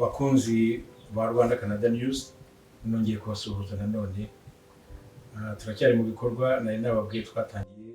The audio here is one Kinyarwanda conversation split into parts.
bakunzi ba Rwanda Canada News nongeye kubasuhuza nanone. Turacyari mu bikorwa nari nababwiye twatangiye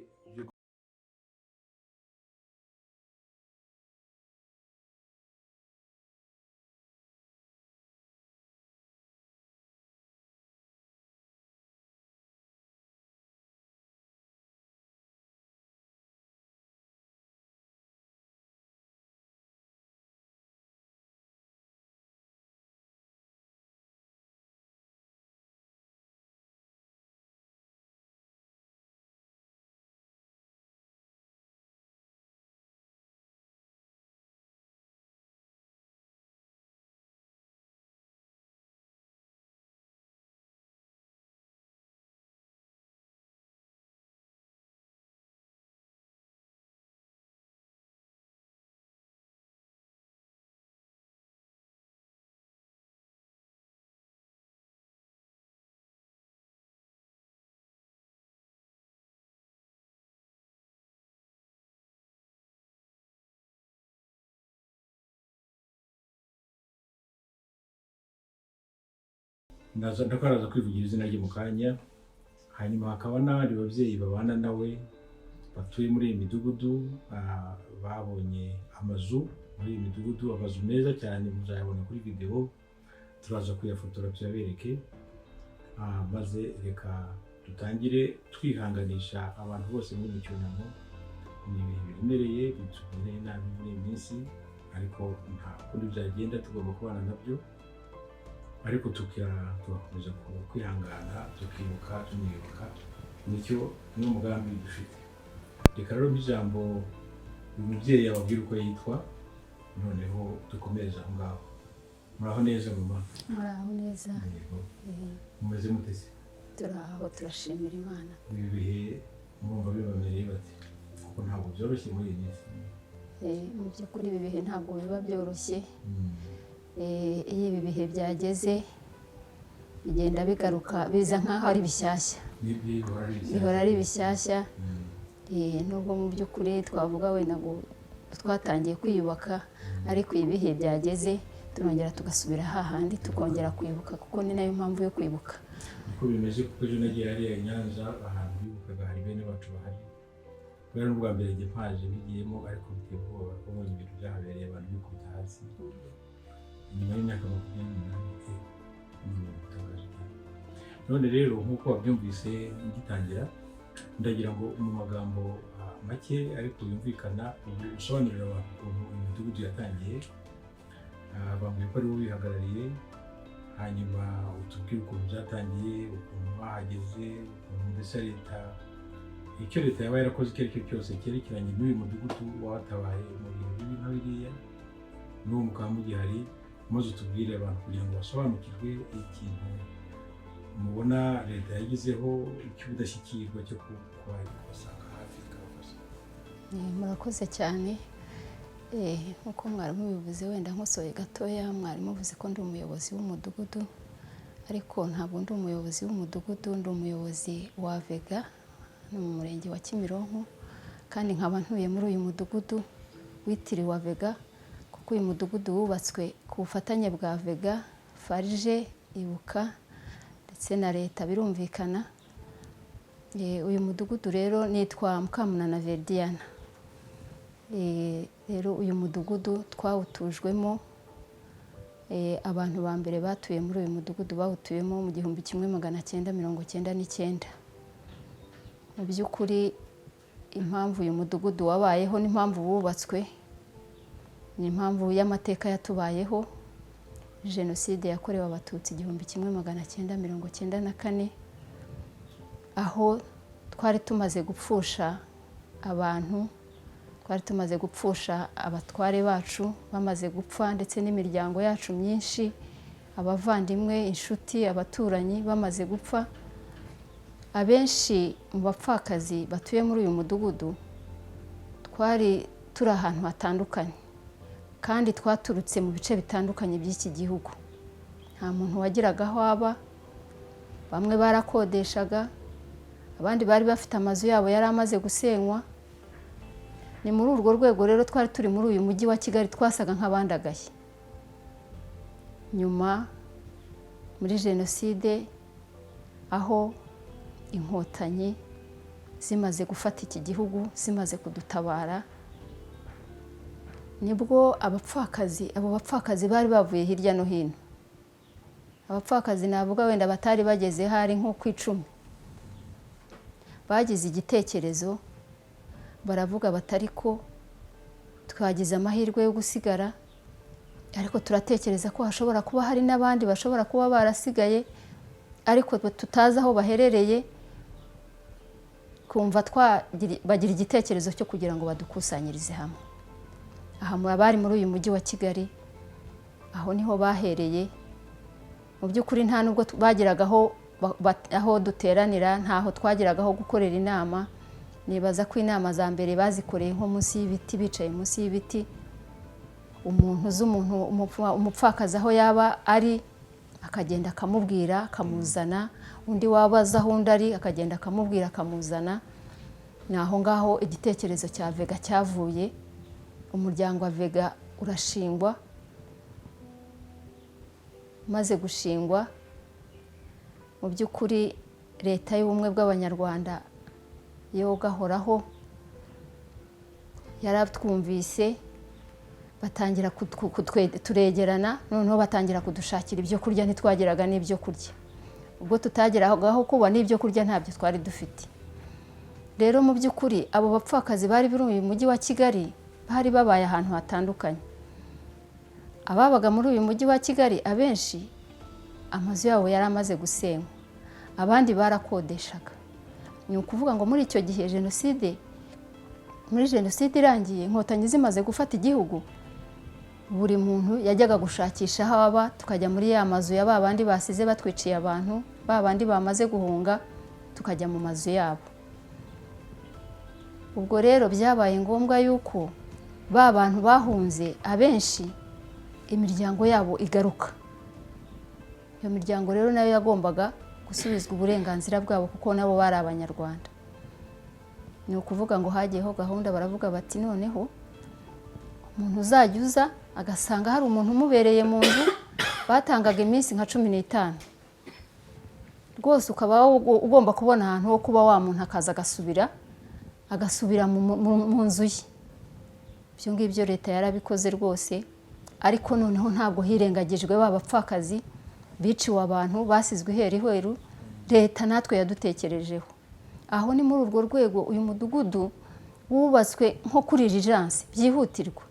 ndakwaraza kwivugira izina rye mu kanya. Hanyuma hakaba n'abandi babyeyi babana nawe batuye muri iyi midugudu, babonye amazu muri iyi midugudu, amazu meza cyane muzayabona kuri video, turaza kuyafotora tuyabereke. Maze reka dutangire twihanganisha abantu bose muri mu cyunamo. Ni ibihe biremereye bituboneye nabi muri iyi minsi, ariko nta kundi byagenda, tugomba kubana nabyo, ariko tugakomeza kwihangana, tukibuka tumwibuka. Nicyo n'umugambi dufite. Reka rero ijambo uyu mubyeyi ababwira uko yitwa, noneho dukomereza aho ngaho. Muraho neza mama? Muraho neza. Mumeze mute se? Turaho, turashimira Imana. Ibi bihe murumva bibamereye bate? Kuko ntabwo byoroshye muri iyi minsi. Mu by'ukuri ibi bihe ntabwo biba byoroshye. Iyo ibi bihe byageze bigenda bigaruka, biza nk'aho ari bishyashya. Bihora ari bishyashya. Nubwo mu by'ukuri twavuga wenda ngo twatangiye kwiyubaka, ariko ibi bihe byageze turongera tugasubira hahandi tukongera kwibuka, kuko ni nayo mpamvu yo kwibuka. Uko bimeze, kuko ejo nagiye hariya i Nyanza ahantu bibukaga, hari bene bacu bahari. Kubera n'ubwa mbere njye mpaje bigiyemo, ariko biteye ubwoba kubonye ibintu byahabereye, abantu bikubita hasi nyuma y'imyaka 28. None rero nk'uko wabyumvise ngitangira, ndagira ngo mu magambo make ariko yumvikana usobanurira abantu ukuntu imidugudu yatangiye. Bambwiye ko ari bo bihagarariye, hanyuma utubwire ukuntu byatangiye, ukuntu bahageze, ukuntu mbese icyo leta yaba yarakoze icyo ari cyo cyose cyerekeranye n'uyu mudugudu watabaye mu bihe bibi nka biriya, n'uwo mukaba mugihari. Maze utubwire abantu kugira ngo basobanukirwe ikintu mubona leta yagizeho icy'ubudashyikirwa cyo kubasanga hafi ikabafasha. Murakoze cyane. Nk'uko mwarimu bivuze, wenda nkosoye gatoya, mwarimu uvuze ko ndi umuyobozi w'umudugudu, ariko ntabwo ndi umuyobozi w'umudugudu, ndi umuyobozi wa Vega mu murenge wa Kimironko, kandi nkaba ntuye muri uyu mudugudu witiriwe Vega, kuko uyu mudugudu wubatswe ku bufatanye bwa Vega, Farije, Ibuka ndetse na leta birumvikana. Uyu mudugudu rero nitwa Mukamunana Verdiana. Rero uyu mudugudu twawutujwemo, abantu ba mbere batuye muri uyu mudugudu bawutuyemo mu 1999. Mu by'ukuri impamvu uyu mudugudu wabayeho n'impamvu wubatswe ni impamvu y'amateka yatubayeho. Jenoside yakorewe Abatutsi 1994, aho twari tumaze gupfusha abantu, twari tumaze gupfusha abatware bacu, bamaze gupfa, ndetse n'imiryango yacu myinshi, abavandimwe, inshuti, abaturanyi bamaze gupfa. Abenshi mu bapfakazi batuye muri uyu mudugudu twari turi ahantu hatandukanye, kandi twaturutse mu bice bitandukanye by'iki gihugu. Nta muntu wagiraga aho aba, bamwe barakodeshaga, abandi bari bafite amazu yabo yari amaze gusenywa. Ni muri urwo rwego rero twari turi muri uyu mujyi wa Kigali, twasaga nk'abandagaye. nyuma muri jenoside aho inkotanyi zimaze gufata iki gihugu, zimaze kudutabara, nibwo abo bapfakazi bari bavuye hirya no hino. Abapfakazi navuga wenda batari bageze hari nko ku 10, bagize igitekerezo baravuga batari ko twagize amahirwe yo gusigara, ariko turatekereza ko hashobora kuba hari n'abandi bashobora kuba barasigaye ariko tutazi aho baherereye, kumva bagira igitekerezo cyo kugira ngo badukusanyirize hamwe. Aha bari muri uyu mujyi wa Kigali, aho niho bahereye. Mu by'ukuri nta nubwo bagiragaho aho duteranira, ntaho twagiragaho gukorera inama. Nibaza ko inama za mbere bazikoreye nko munsi y'ibiti, bicaye munsi y'ibiti, umupfakazi aho yaba ari akagenda akamubwira, akamuzana, undi wabaza aho undi ari akagenda akamubwira, akamuzana. Ni aho ngaho igitekerezo cya Vega cyavuye. Umuryango wa Vega urashingwa. Maze gushingwa, mu by'ukuri leta y'ubumwe bw'abanyarwanda yo gahoraho yaratwumvise, batangira turegerana, noneho batangira kudushakira ibyo kurya. Ntitwagiraga n'ibyo kurya, ubwo tutageraho kuba n'ibyo kurya ntabyo twari dufite. Rero mu by'ukuri abo bapfakazi bari muri uyu mujyi wa Kigali bari babaye ahantu hatandukanye. Ababaga muri uyu mujyi wa Kigali abenshi amazu yabo yari amaze gusenywa, abandi barakodeshaga. Ni ukuvuga ngo muri icyo gihe muri jenoside irangiye, inkotanyi zimaze gufata igihugu, buri muntu yajyaga gushakisha aho aba, tukajya muri ya mazu ya babandi basize batwiciye abantu, babandi bamaze guhunga, tukajya mu mazu yabo. Ubwo rero byabaye ngombwa yuko ba bantu bahunze abenshi imiryango yabo igaruka. Iyo miryango rero nayo yagombaga gusubizwa uburenganzira bwabo kuko nabo bari abanyarwanda. Ni ukuvuga ngo hagiyeho gahunda, baravuga bati noneho umuntu uzajya uza agasanga hari umuntu umubereye mu nzu, batangaga iminsi nka 15 rwose, ukaba ugomba kubona ahantu ho kuba wa muntu akaza agasubira mu nzu ye. Ibyo ngibyo leta yarabikoze rwose, ariko noneho ntabwo hirengagijwe b'abapfakazi biciwe abantu, basizwe iheru. Leta natwe yadutekerejeho. Aho ni muri urwo rwego uyu mudugudu wubatswe nko kuri urgence byihutirwa.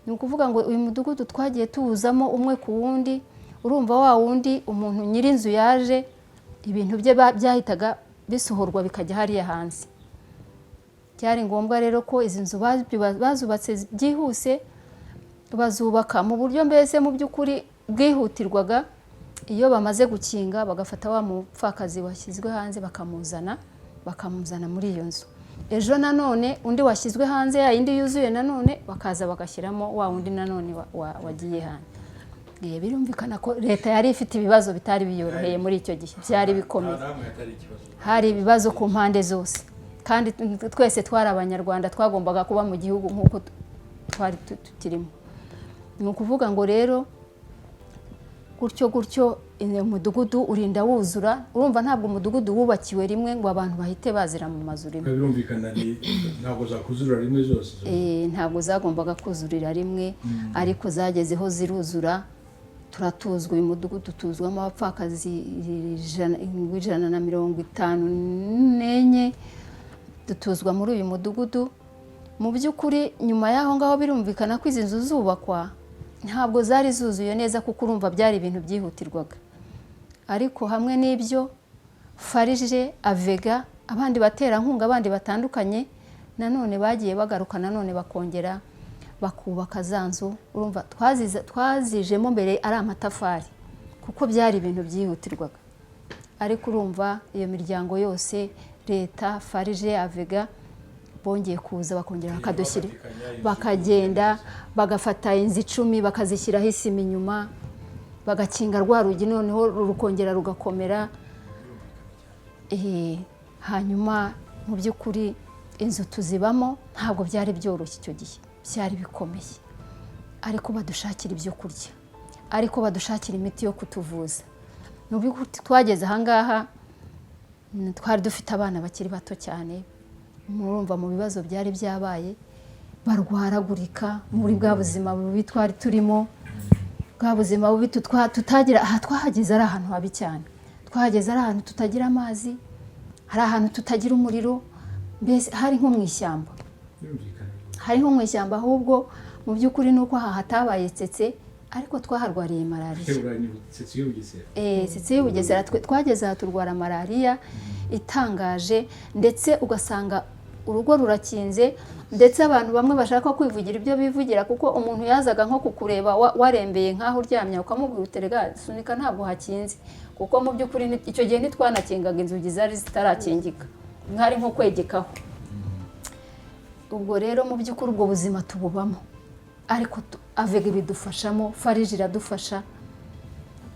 Ni ukuvuga ngo uyu mudugudu twagiye tuwuzamo umwe ku wundi. Urumva wa wundi umuntu nyirinzu yaje, ibintu bye byahitaga bisohorwa bikajya hariya hanze. Byari ngombwa rero ko izi nzu bazubatse byihuse, bazubaka mu buryo mbese mu by'ukuri bwihutirwaga. Iyo bamaze gukinga bagafata wa mupfakazi washyizwe hanze bakamuzana muri iyo nzu. Ejo nanone undi washyizwe hanze, ya indi yuzuye nanone bakaza bagashyiramo wa wundi nanone wagiye hanze. Birumvikana ko leta yari ifite ibibazo bitari biyoroheye muri icyo gihe, byari bikomeye. Hari ibibazo ku mpande zose, kandi twese twari abanyarwanda, twagombaga kuba mu gihugu nk'uko twari tukirimo. Ni ukuvuga ngo rero gutyo umudugudu urinda wuzura. Urumva ntabwo umudugudu wubakiwe rimwe ngo abantu bahite bazira mu mazu rimwe. Birumvikana ntabwo zakuzurira rimwe zose. Ntabwo zagombaga kuzurira rimwe, ariko zagezeho ziruzura. Turatuzwa, uyu mudugudu tuzwamo abapfakazi 154, dutuzwa muri uyu mudugudu. Mu by'ukuri nyuma y'aho ngaho birumvikana ko izi nzu zubakwa ntabwo zari zuzuye neza, kuko urumva byari ibintu byihutirwaga. Ariko hamwe n'ibyo Farije, Avega, abandi baterankunga abandi batandukanye nanone bagiye bagaruka, nanone bakongera bakubaka za nzu. Urumva twazijemo mbere ari amatafari kuko byari ibintu byihutirwaga. Ariko urumva iyo miryango yose, leta, Farije, Avega, bongeye kuza bakongera bakadushyira, bakagenda bagafata inzu 10 bakazishyiraho isima inyuma, bagakinga rwa rugi, noneho rukongera rugakomera. Hanyuma mu by'ukuri inzu tuzibamo ntabwo byari byoroshye icyo gihe, byari bikomeye. Ariko badushakira ibyo kurya, ariko badushakira imiti yo kutuvuza. N'ubwo twageze ahangaha twari dufite abana bakiri bato cyane, murumva mu bibazo byari byabaye, barwaragurika muri bwa buzima bubi twari turimo, bwa buzima bubi tutagira. Aha twahageze ari ahantu habi cyane, twahageze ari ahantu tutagira amazi, hari ahantu tutagira umuriro, mbese hari nko mu ishyamba, hari nko mu ishyamba. Ahubwo mu by'ukuri ni uko aha hatabaye tsetse, ariko twaharwariye malariya. Tsetse y'Ubugesera twageze aha turwara malariya itangaje, ndetse ugasanga urugo rurakinze, ndetse abantu bamwe bashaka kwivugira ibyo bivugira, kuko umuntu yazaga nko kukureba warembeye nk'aho uryamye, ukamubwira uterega sunika ntabwo hakinze, kuko mu by'ukuri icyo gihe ntitwanakingaga, inzugi zari zitarakingika, nkari nko kwegekaho. Ubwo rero mu by'ukuri ubwo buzima tububamo, ariko avega bidufashamo, farije iradufasha.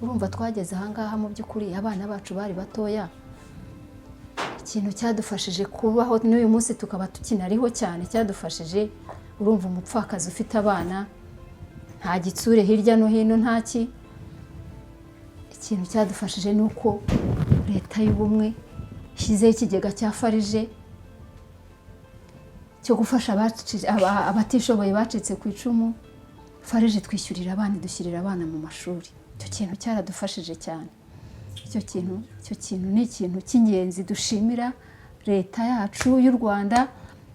Urumva twageze ahangaha mu by'ukuri abana bacu bari batoya, ikintu cyadufashije kubaho n'uyu munsi tukaba tukinariho cyane, cyadufashije. Urumva umupfakazi ufite abana, nta gitsure hirya no hino, ntaki. Ikintu cyadufashije ni uko leta y'ubumwe ishyizeho ikigega cya farije cyo gufasha abatishoboye bacitse ku icumu. Farije twishyurira abana, idushyirira abana mu mashuri. Icyo kintu cyaradufashije cyane. Icyo kintu ni ikintu cy'ingenzi dushimira leta yacu y'u Rwanda,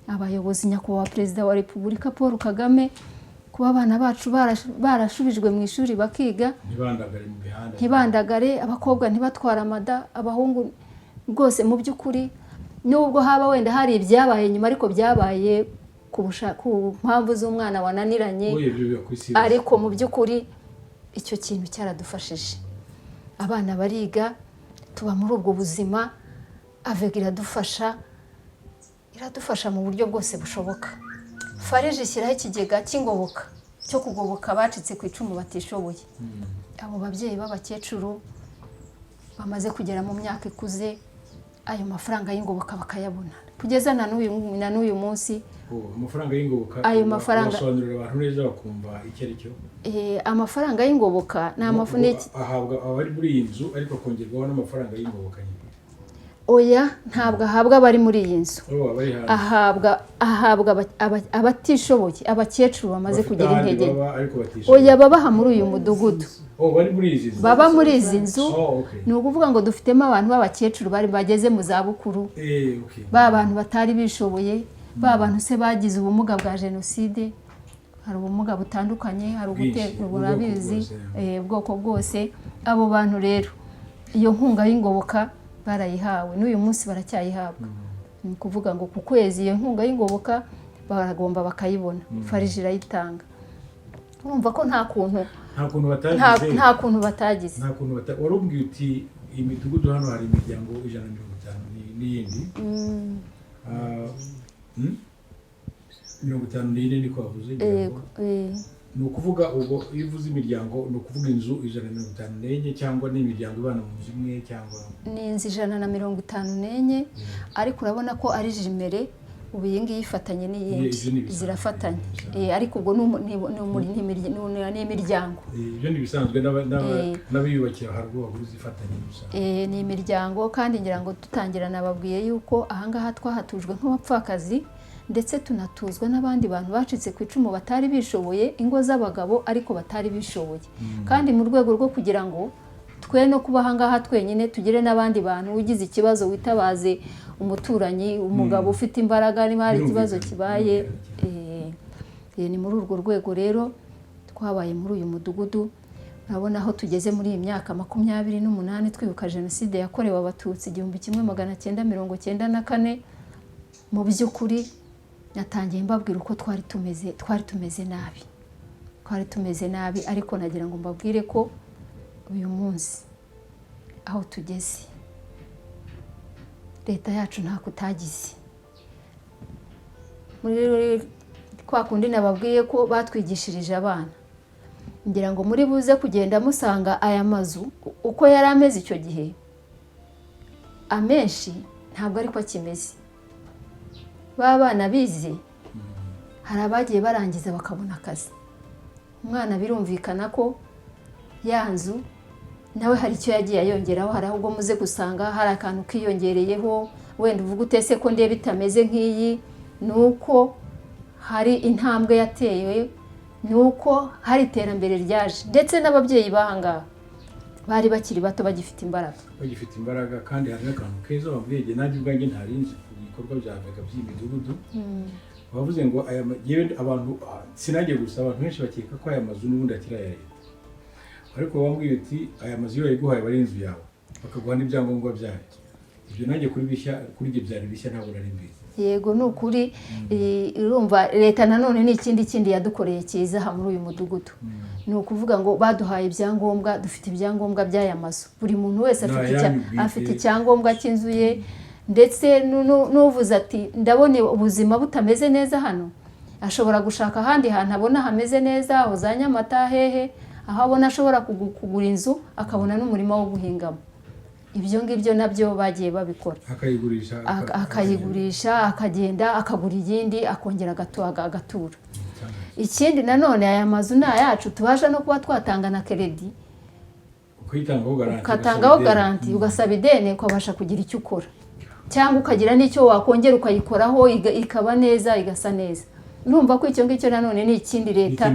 abayobozi, nyakubahwa Perezida wa Repubulika Paul Kagame, kuba abana bacu barashubijwe mu ishuri bakiga, ntibandagare, abakobwa ntibatwara amada, abahungu rwose. Mu by'ukuri nubwo haba wenda hari ibyabaye nyuma, ariko byabaye ku mpamvu z'umwana wananiranye, ariko mu by'ukuri icyo kintu cyaradufashije. Abana bariga, tuba muri ubwo buzima, avega iradufasha mu buryo bwose bushoboka. Farije ishyiraho ikigega cy'ingoboka cyo kugoboka abacitse ku icumu batishoboye. Abo babyeyi b'abakecuru bamaze kugera mu myaka ikuze, ayo mafaranga y'ingoboka bakayabona kugeza na n'uyu munsi. Amafaranga y'ingoboka, ayo mafaranga basobanurira abantu neza bakumva icyo ari cyo. Amafaranga y'ingoboka ni amafuniki ahabwa abari muri iyi nzu, ariko kongerwaho n'amafaranga y'ingoboka nyine. Oya, ntabwo ahabwa abari muri iyi nzu, ahabwa abatishoboye, abakecuru bamaze kugira intege. Oya, babaha muri uyu mudugudu, baba muri izi nzu. Ni ukuvuga ngo dufitemo abantu b'abakecuru bari bageze mu zabukuru, ba bantu batari bishoboye, ba bantu se bagize ubumuga bwa jenoside. Hari ubumuga butandukanye, hari uguterwa, urabizi, ubwoko bwose. Abo bantu rero iyo nkunga y'ingoboka barayihawe, n'uyu munsi baracyayihabwa. Ni ukuvuga ngo ku kwezi iyo nkunga y'ingoboka baragomba bakayibona, farije irayitanga. Urumva ko nta kuntu batagize. Warubwiye uti imidugudu hano hari imiryango 150 n'iyindi 50 n'ine niko wavuze. Ni ukuvuga ubwo iyo uvuze imiryango, ni ukuvuga inzu 150 cyangwa n'imiryango ibana mu nzu imwe, cyangwa ni inzu 150 ariko urabona ko ari jimere. Ubu iyi ngiyi ifatanye n'iyindi, zirafatanye. Ariko ubwo ni imiryango. Ibyo ni bisanzwe n'abiyubakira harwo baguze ifatanye gusa. Ni imiryango, kandi ngira ngo dutangira nababwiye yuko ahangaha twahatujwe nk'abapfakazi, ndetse tunatuzwa n'abandi bantu bacitse ku icumu batari bishoboye, ingo z'abagabo ariko batari bishoboye. Kandi mu rwego rwo kugira ngo twe no kuba ahangaha twenyine, tugire n'abandi bantu, ugize ikibazo witabaze umuturanyi, umugabo ufite imbaraga niba hari ikibazo kibaye. Ni muri urwo rwego rero twabaye muri uyu mudugudu. Urabona aho tugeze muri iyi myaka 28 twibuka jenoside yakorewe abatutsi 1994. Mu by'ukuri natangiye mbabwira uko twari tumeze nabi, ariko nagira ngo mbabwire ko uyu munsi aho tugeze leta yacu nta kutagize. Muri kwa kundi nababwiye ko batwigishirije abana, ngira ngo muri buze kugenda musanga aya mazu uko yari ameze icyo gihe, amenshi ntabwo ariko akimeze. Bana bize, hari abagiye barangiza bakabona akazi. Umwana birumvikana ko ya nzu nawe hari icyo yagiye ayongeraho. Hari ahubwo muze gusanga hari akantu kiyongereyeho, wenda uvuga utese ko ndebe bitameze nk'iyi, ni uko hari intambwe yatewe, ni uko hari iterambere ryaje, ndetse n'ababyeyi bahangaha bari bakiri bato bagifite imbaraga. Kandi hari n'akantu keza wabwiye nanjye ubwanjye ntarinzi ku bikorwa bya Vega by'imidugudu. Bavuze ngo abantu sinajye gusa, abantu benshi bakeka ko aya mazu n'ubundi akiri aya leta, ariko bambwiye uti aya mazu iyo yayiguhaye aba ari inzu yawe, bakaguha n'ibyangombwa byayo. Ibyo nanjye kuri ibyo byari bishya ntabwo nari mbizi. Yego, ni ukuri. Urumva leta nanone ni ikindi yadukoreye cyiza aha muri uyu mudugudu. Ni ukuvuga ngo baduhaye ibyangombwa, dufite ibyangombwa by'aya mazu, buri muntu wese afite icyangombwa cy'inzu ye. Ndetse n'uvuze ati ndabona ubuzima butameze neza hano, ashobora gushaka ahandi hantu abona hameze neza, aho za Nyamata hehe, aho abona ashobora kugura inzu akabona n'umurima wo guhingamo. Ibyo ngibyo nabyo bagiye babikora, akayigurisha akagenda akagura iyindi akongera agatura. Ikindi nanone aya mazu ni ayacu, tubasha no kuba twatanga na kredi, ukatangaho garanti, ugasaba ideni, ukabasha kugira icyo ukora, cyangwa ukagira n'icyo wakongera ukayikoraho ikaba neza, igasa neza. Urumva ko icyo ngicyo nanone ni ikindi leta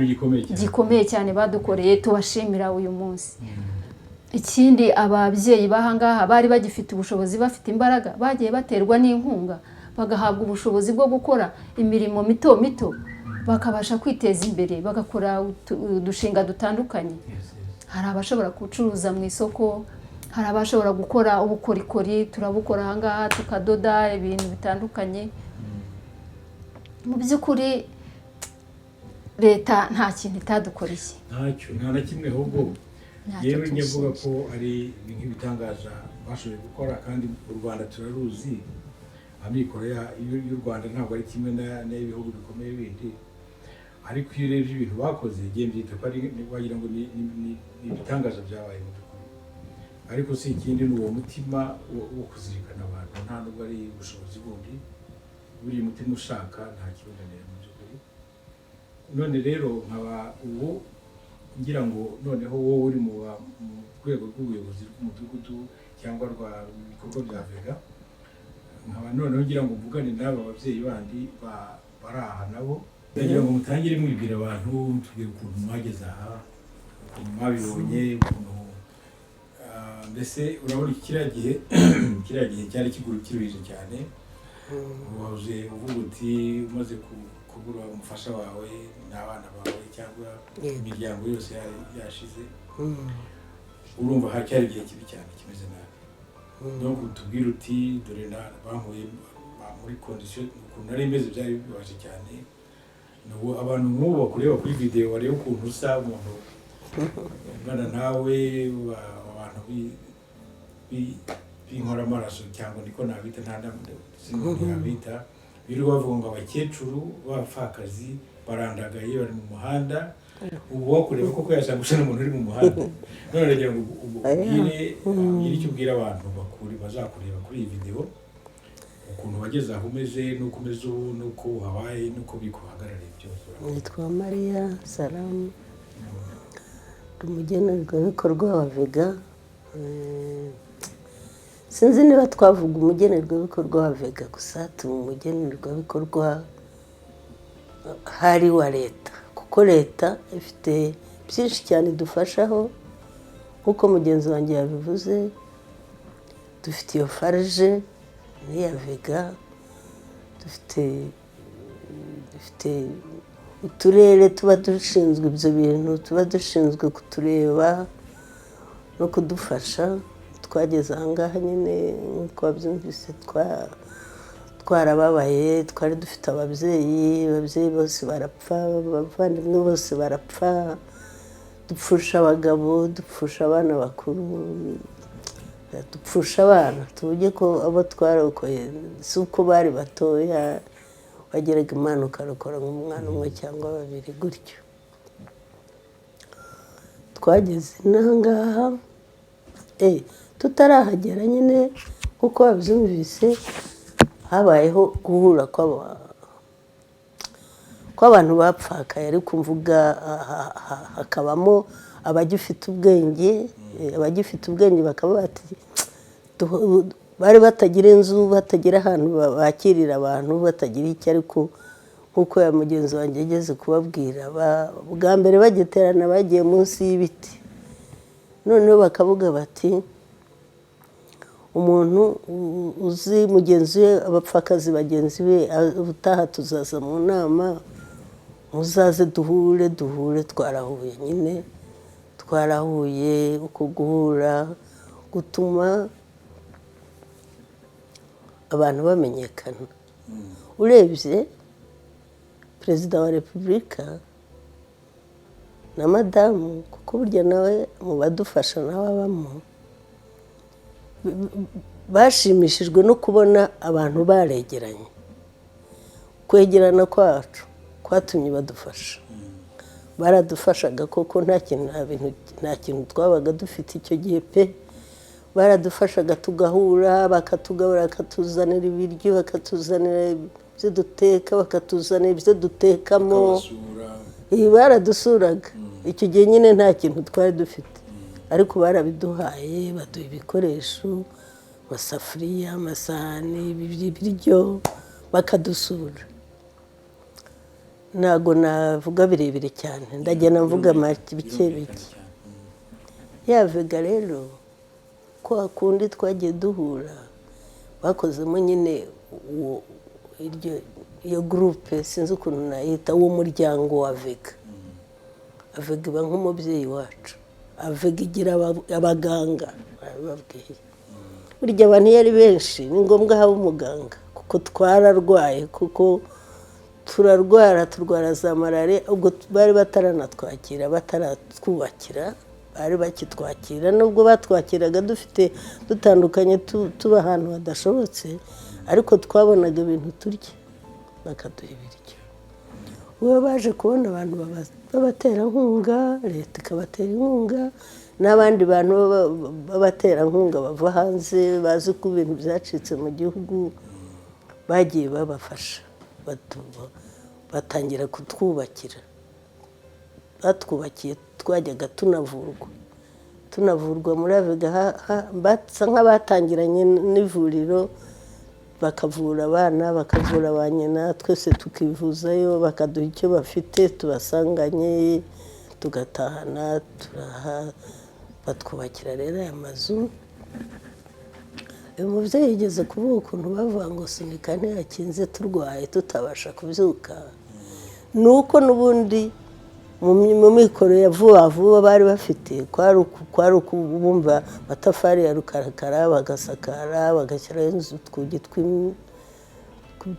gikomeye cyane badukoreye, tubashimira uyu munsi. Ikindi ababyeyi bahangaha bari bagifite ubushobozi, bafite imbaraga, bagiye baterwa n'inkunga, bagahabwa ubushobozi bwo gukora imirimo mito mito, bakabasha kwiteza imbere, bagakora udushinga dutandukanye. Hari abashobora gucuruza mu isoko, hari abashobora gukora ubukorikori, turabukora ahangaha, tukadoda ibintu bitandukanye. Mu by'ukuri leta nta kintu itadukoreye, nta na kimwe. Ahubwo yewe nyavuga ko ari nk'ibitangaza bashoboye gukora, kandi u Rwanda turaruzi, amikoro y'u Rwanda ntabwo ari kimwe n'ibihugu bikomeye bindi, ariko iyo urebye ibintu bakoze igihe mbyita ko wagira ngo ni ibitangaza byabaye mu by'ukuri. Ariko si ikindi, ni uwo mutima wo kuzirikana abantu, nta nubwo ari ubushobozi bundi, buri mutima ushaka nta kibananira mu by'ukuri. None rero nkaba ubu ngira ngo noneho wowe uri mu rwego rw'ubuyobozi bw'umudugudu cyangwa rwa ibikorwa bya Vega, nkaba noneho ngira ngo mvugane n'aba babyeyi bandi bari aha nabo, ndagira ngo mutangire mwibwira abantu, tubwire ukuntu mwageze aha, ukuntu mwabibonye, ukuntu mbese urabona kiriya gihe cyari kiruhije cyane. Waje uvuga uti umaze kubura umufasha wawe n'abana bawe cyangwa imiryango yose yashize, urumva hacyari igihe kibi cyane kimeze nabi. Donc tubwire uti dore bankuye muri condition ukuntu nari meze, byari bibaje cyane. Nubu abantu nk'ubu bakureba kuri video bareba ukuntu usa, umuntu ungana nawe, abantu b'inkora amaraso cyangwa niko nabita, nabita biri bavuga ngo abakecuru b'abapfakazi barandagaye bari mu muhanda. Ubu wakureba koko yashaka gushana umuntu uri mu muhanda. None ndagira ngo ubwire icyo ubwira abantu bazakureba kuri iyi video, ukuntu wageze aho umeze, n'uko umeze ubu, n'uko habaye, n'uko bikuhagarariye byose. Nitwa Maria Salamu, umugenerwabikorwa wa Vega. Sinzi niba twavuga umugenerwabikorwa wa Vega gusa, turi umugenerwabikorwa hari wa leta, kuko leta ifite byinshi cyane idufashaho. Nk'uko mugenzi wanjye yabivuze, dufite iyo farge n'iya Vega, dufite uturere tuba dushinzwe ibyo bintu, tuba dushinzwe kutureba no kudufasha. Twageze ahangaha nyine nk'uko wabyumvise, twarababaye, twari dufite ababyeyi bose barapfa, abavandimwe bose barapfa, dupfusha abagabo, dupfusha abana bakuru, dupfusha abana. tuvuge ko abo twarokoye si uko bari batoya, wageraga Imana ukarokora nk'umwana umwe cyangwa babiri gutyo. Twageze n'ahangaha tutarahagera nyine nk'uko wabyumvise, habayeho guhura kw'abantu bapfakaye, ariko mvuga hakabamo abagifite ubwenge bakaba bati bari batagira inzu, batagira ahantu bakirira abantu, batagira icyo, ariko nk'uko ya mugenzi wanjye yageze kubabwira, bwa mbere bagiterana bagiye munsi y'ibiti, noneho bakavuga bati umuntu uzi mugenzi we, abapfakazi bagenzi be, ubutaha tuzaza mu nama, muzaze duhure. Twarahuye nyine, uko guhura gutuma abantu bamenyekana. Urebye perezida wa repubulika na madamu, kuko burya nawe mu badufasha nawe abamo, bashimishijwe no kubona abantu baregeranye. Kwegerana kwacu kwatumye badufasha. Baradufashaga koko, nta kintu twabaga dufite icyo gihe pe. Baradufashaga tugahura, bakatugabura, bakatuzanira ibiryo, bakatuzanira ibyo duteka, bakatuzanira ibyo dutekamo. Baradusuraga. Icyo gihe nyine nta kintu twari dufite, ariko barabiduhaye, baduha ibikoresho, amasafuriya, amasahani, ibiryo, bakadusura. Ntabwo navuga birebire cyane, ndagenda mvuga bike. Ya Vega rero, kwa kundi twagiye duhura, bakozemo nyine iyo gurupe, sinzi ukuntu nayita, uwo muryango wa Vega. Vega iba nk'umubyeyi wacu. Vega igira abaganga, barababwiye. Burya abantu iyo ari benshi ni ngombwa haba umuganga, kuko twararwaye, kuko turwara za malariya. Ubwo bari bataranatwakira, bataratwubakira, bari bakitwakira. Nubwo batwakiraga dutandukanye, tuba ahantu hadashobotse, ariko twabonaga ibintu turya, bakaduha ibiryo. Ubu baje kubona abantu b'abaterankunga, leta ikabatera inkunga, n'abandi bantu b'abaterankunga bava hanze bazi ko ibintu byacitse mu gihugu, bagiye babafasha, batangira kutwubakira. Batwubakiye, twajyaga tunavurwa muri Vega, basa nk'abatangiranye n'ivuriro, bakavura abana, bakavura ba nyina, twese tukivuzayo, bakaduha icyo bafite tubasanganye, tugatahana, batwubakira rero aya mazu. Uyu mubyeyi yigeze kuvuga ukuntu bavuga ngo sunika ntiyakinze turwaye tutabasha kubyuka. Ni uko n'ubundi mu mikoro ya vuba vuba bari bafite, kwari ukubumva amatafari ya rukarakara, bagasakara, bagashyiraho inzu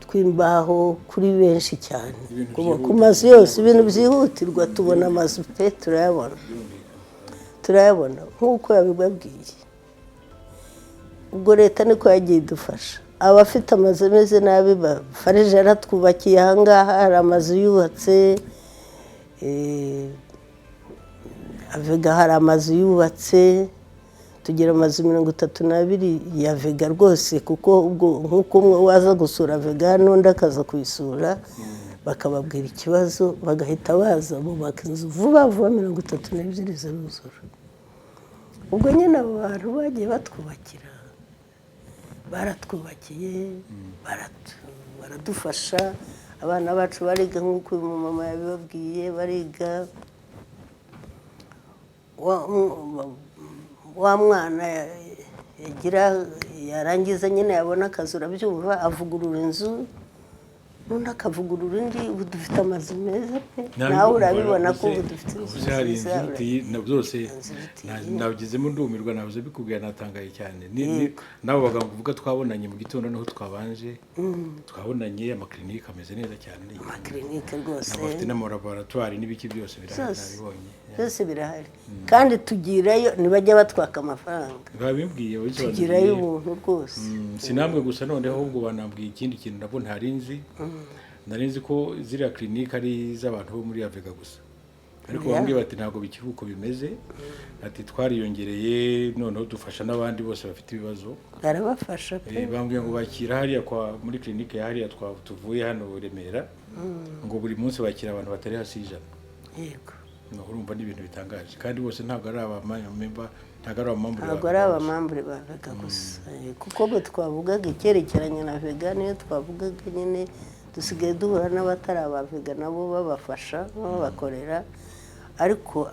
tw'imbaho kuri benshi cyane. Ku mazu yose ibintu byihutirwa, tubona amazu pe, turayabona nk'uko yabibabwiye. Ubwo leta niko yagiye idufasha. Abafite amazu ameze nabi, Farije yaratwubakiye. Ahangaha hari amazu yubatse, Vega hari amazu yubatse, tugira amazu 32 ya Vega rwose, kuko ubwo nk'uko umwe waza gusura Vega n'undi akaza kuyisura, bakababwira ikibazo, bagahita baza bubaka inzu vuba 32 ziruzura. Ubwo nyine abo bantu bagiye batwubakira, baratwubakiye, baradufasha. Abana bacu bariga nk'uko uyu mama yabibabwiye, bariga. Wa mwana yarangiza nyine yabona akazi, urabyumva, avugurura inzu, n'undi akavugurura indi. Ubu dufite amazu meza pe, nawe urabibona ko ubu dufite inzu nziza byose. Nabigezemo ndumirwa, nabuze bikubwira, natangaye cyane. Nabo baganga uvuga twabonanye mu gitondo niho twabanje, twabonanye. Amaklinike ameze neza cyane, amaklinike rwose, bafite n'amalaboratoire n'ibiki byose birahari, byose birahari. Kandi tugirayo, ntibajya batwaka amafaranga, babibwiye tugirayo ubuntu rwose. Sinamwe gusa, noneho ahubwo banambwiye ikindi kintu nabwo nari nzi ko ziriya klinike ari iz'abantu bo muri Vega gusa, ariko bambwiye bati ntabwo bikiri uko bimeze, ati twariyongereye, noneho dufasha n'abandi bose bafite ibibazo, barabafasha pe. Bambwiye ngo bakira hariya muri klinike ya hariya tuvuye hano Remera, ngo buri munsi bakira abantu batari hasi y'ijana. Yego, urumva ni ibintu bitangaje kandi bose ntabwo ari abamemba ntabwo ari abamambure ntabwo ari abamambure ba vega gusa kuko bwe twavugaga icyerekeranye na vega niyo twavugaga nyine dusigaye duhura n'abatari aba vega nabo babafasha babakorera ariko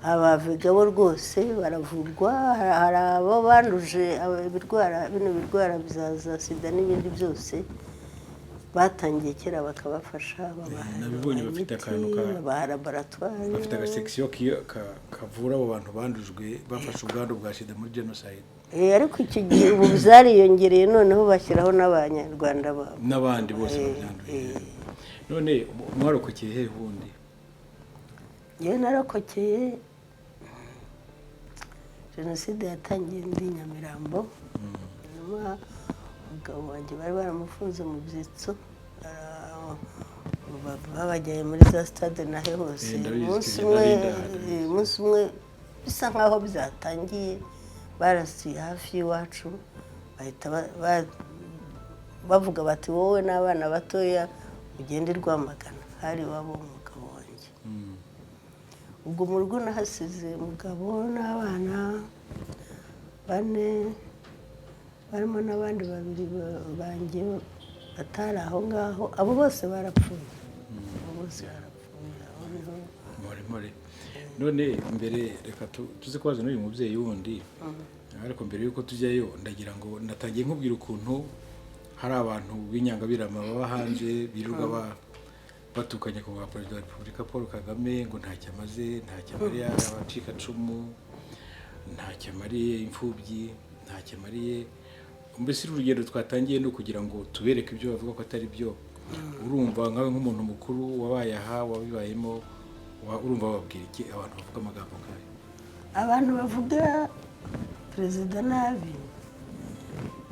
aba vega bo rwose baravurwa hari abo banduje bino birwara bya sida n'ibindi byose batangiye kera bakabafasha nabibonye bafite akantu ba laboratoire bafite agasection kavura abo bantu bandujwe bafashe ubwandu bwa sida muri genocide ariko icyo gihe ubu byariyongereye noneho bashyiraho n'abanyarwanda n'abandi bose babyanduye none mwarokokeye he ubundi yewe narokokeye jenoside yatangiye ndi Nyamirambo nyuma umugabo wanjye bari baramufunze mu byitso babajyaye muri za stade nahe hose umunsi umwe bisa nkaho byatangiye barasiye hafi y'iwacu bahita bavuga bati wowe n'abana batoya ugende Rwamagana hari iwabo umugabo wanjye ubwo mu rugo nahasize umugabo n'abana 4 barimo n'abandi 2 banjye batari aho ngaho abo bose barapfuye muri none mbere reka tuze kubaza n'uyu mubyeyi wundi ariko mbere yuko tujyayo ndagira ngo natangiye nkubwira ukuntu hari abantu b'inyangabirama baba hanze birirwa batukanye ku Perezida wa Repubulika Paul Kagame ngo ntacyo amaze ntacyo amariye abacikacumu ntacyo amariye imfubyi ntacyo amariye mbese urugendo twatangiye no kugira ngo tubereke ibyo bavuga ko atari byo urumva nkawe nk'umuntu mukuru wabaye aha wabibayemo urumva babwira iki abantu bavuga amagambo nkayo abantu bavuga perezida nabi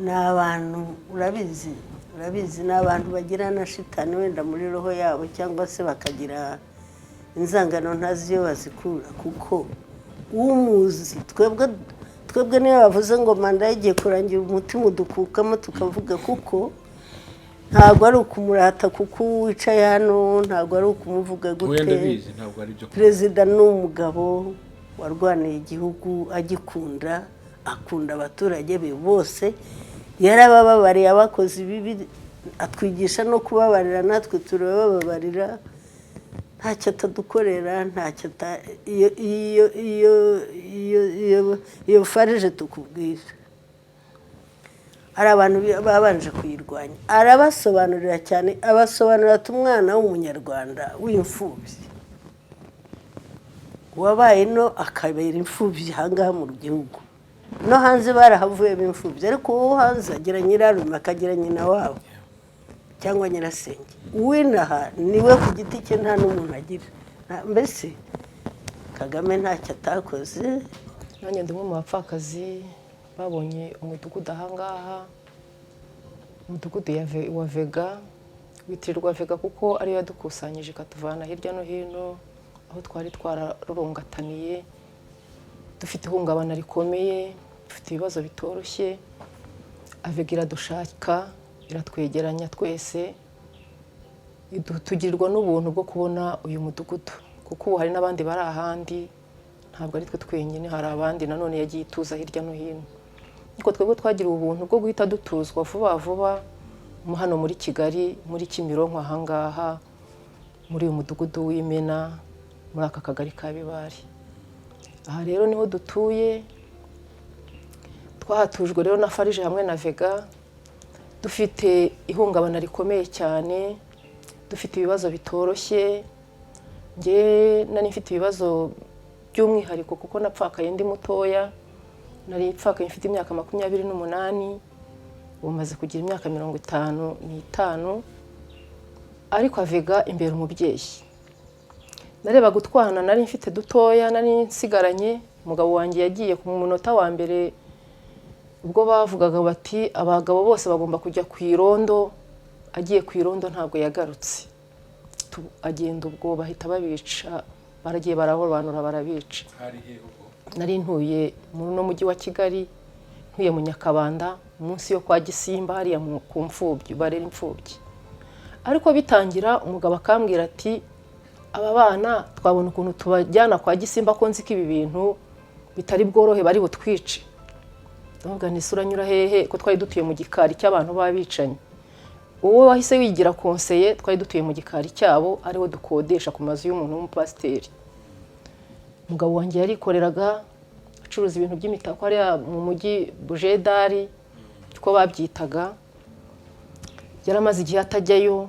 ni abantu urabizi ni abantu bagira na shitani wenda muri roho yabo cyangwa se bakagira inzangano ntazi iyo bazikura kuko umuzi twebwe niyo bavuze ngo manda yagiye kurangira umutima udukukamo tukavuga kuko ntabwo ari ukumurata kuko wicaye hano ntabwo ari ukumuvuga gute perezida ni umugabo warwaniye igihugu agikunda akunda abaturage be bose yarabababariye abakoze ibibi atwigisha no kubabarira natwe turababarira ntacyo atadukorera ntacyo iyo farije tukubwira hari abantu babanje kuyirwanya arabasobanurira cyane abasobanurira ati umwana w'umunyarwanda w'imfubyi wabaye no akabera imfubyi ahangaha mu gihugu no hanze barahavuye b'imfubyi ariko wowe hanze agira nyirarume akagira nyina wabo cyangwa nyirasenge uw'inaha niwe ku giti cye nta n'umuntu agira mbese Kagame ntacyo atakoze nanjye ndi umwe mu bapfakazi babonye umudugudu ahangaha umudugudu wa vega witirirwa vega kuko ariyo yadukusanyije ikatuvana hirya no hino aho twari twararungataniye dufite ihungabana rikomeye dufite ibibazo bitoroshye avega iradushaka iratwegeranya twese tugirirwa n'ubuntu bwo kubona uyu mudugudu kuko ubu hari n'abandi bari ahandi ntabwo ari twe twenyine hari abandi nanone yagiye ituza hirya no hino ariko twebwe twagira ubuntu bwo guhita dutuzwa vuba vuba hano muri Kigali muri Kimironko ahangaha muri uyu mudugudu w'Imena muri aka kagari ka Bibari aha rero niho dutuye twahatujwe rero na farije hamwe na vega dufite ihungabana rikomeye cyane dufite ibibazo bitoroshye nge nari mfite ibibazo by'umwihariko kuko napfakaye ndi mutoya nari pfakaye mfite imyaka 28 umaze kugira imyaka 55 ariko avega imbere umubyeyi nareba gutwana nari mfite dutoya nari nsigaranye umugabo wanjye yagiye ku munota wa mbere ubwo bavugaga bati abagabo bose bagomba kujya ku irondo agiye ku irondo ntabwo yagarutse agenda ubwo bahita babica baragiye bararobanura barabica nari ntuye no mujyi wa Kigali ntuye mu Nyakabanda munsi yo kwa Gisimba hariya ku mfubyi barera imfubyi ariko bitangira umugabo akambwira ati aba bana twabona ukuntu tubajyana kwa Gisimba ko nzi ko ibi bintu bitari bworohe bari butwice. Ndavuga nti sura nyura hehe ko twari dutuye mu gikari cy'abantu babicanye. Uwo wahise wigira konseye twari dutuye mu gikari cyabo ariho dukodesha ku mazu y'umuntu w'umupasiteri. Umugabo wanjye yarikoreraga acuruza ibintu by'imitako ari mu mujyi Bujedari uko babyitaga. Yaramaze igihe atajyayo.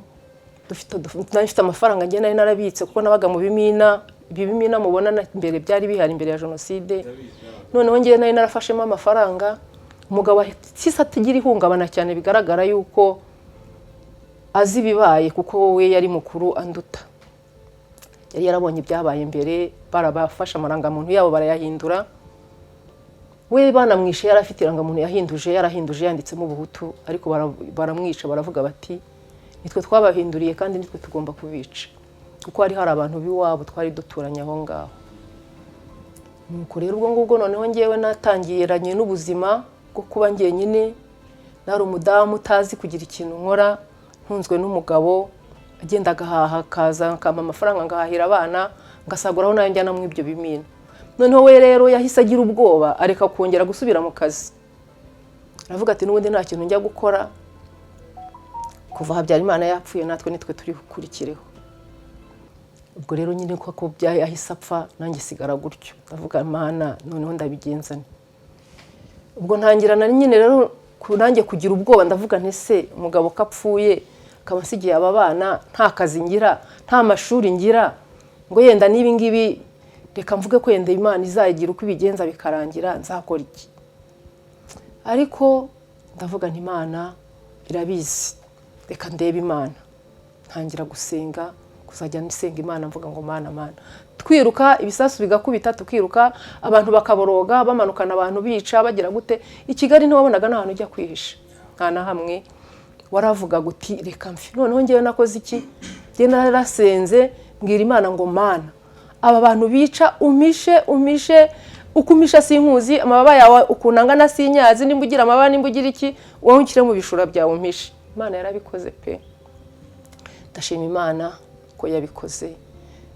Dufite amafaranga njye nari narabitse kuko nabaga mu bimina. Ibimina mubona imbere byari bihari imbere ya jenoside. Noneho njye nari narafashemo amafaranga. Umugabo sisa atagira ihungabana cyane bigaragara yuko azi bibaye kuko wowe yari mukuru anduta. Yari yarabonye ibyabaye mbere barabafasha amarangamuntu yabo barayahindura. We banamwishe yarafite irangamuntu yarahinduje yanditsemo Ubuhutu ariko baramwica baravuga bati nitwe twabahinduriye kandi nitwe tugomba kubica kuko hari abantu biwabo twari duturanye aho ngaho. Nuko rero ubwo ngubwo noneho ngewe natangiranye n'ubuzima bwo kuba ngenyine nari umudamu utazi kugira ikintu nkora ntunzwe n'umugabo agenda agahaha kaza akampa amafaranga ngahahira abana ngasaguraho nayo njyana mu ibyo bimina. Noneho we rero yahise agira ubwoba areka kongera gusubira mu kazi. Aravuga ati n'ubundi nta kintu njya gukora kuva Habyarimana yapfuye natwe nitwe turi gukurikireho. Ubwo rero nyine ko byahise apfa nanjye sigara gutyo. Ndavuga Mana noneho ndabigenzane. Ubwo ntangirana nyine rero nanjye kugira ubwoba ndavuga nti se umugabo kapfuye kabasigiye aba bana nta kazi ngira nta mashuri ngira ngo yenda nibi ngibi reka mvuge ko yenda Imana izayigira uko ibigenza bikarangira nzakora iki. Ariko ndavuga nti Imana irabizi reka ndebe Imana. Ntangira gusenga kuzajya nisenga Imana mvuga ngo Mana twiruka ibisasu bigakubita tukiruka abantu bakaboroga bamanukana abantu bica bagira gute. I Kigali ntiwabonaga n'ahantu ujya kwihisha nta na hamwe. Waravuga guti reka mfi. Noneho ngewe nakoze iki nge narasenze mbwira Imana ngo Mana aba bantu bica umishe ukumisha sinkuzi amababa yawe ukunangana sinyazi nimbugira amababa nimbugira iki wowe unkire mu bishura byawe umpishe. Imana yarabikoze pe. Ndashima Imana ko yabikoze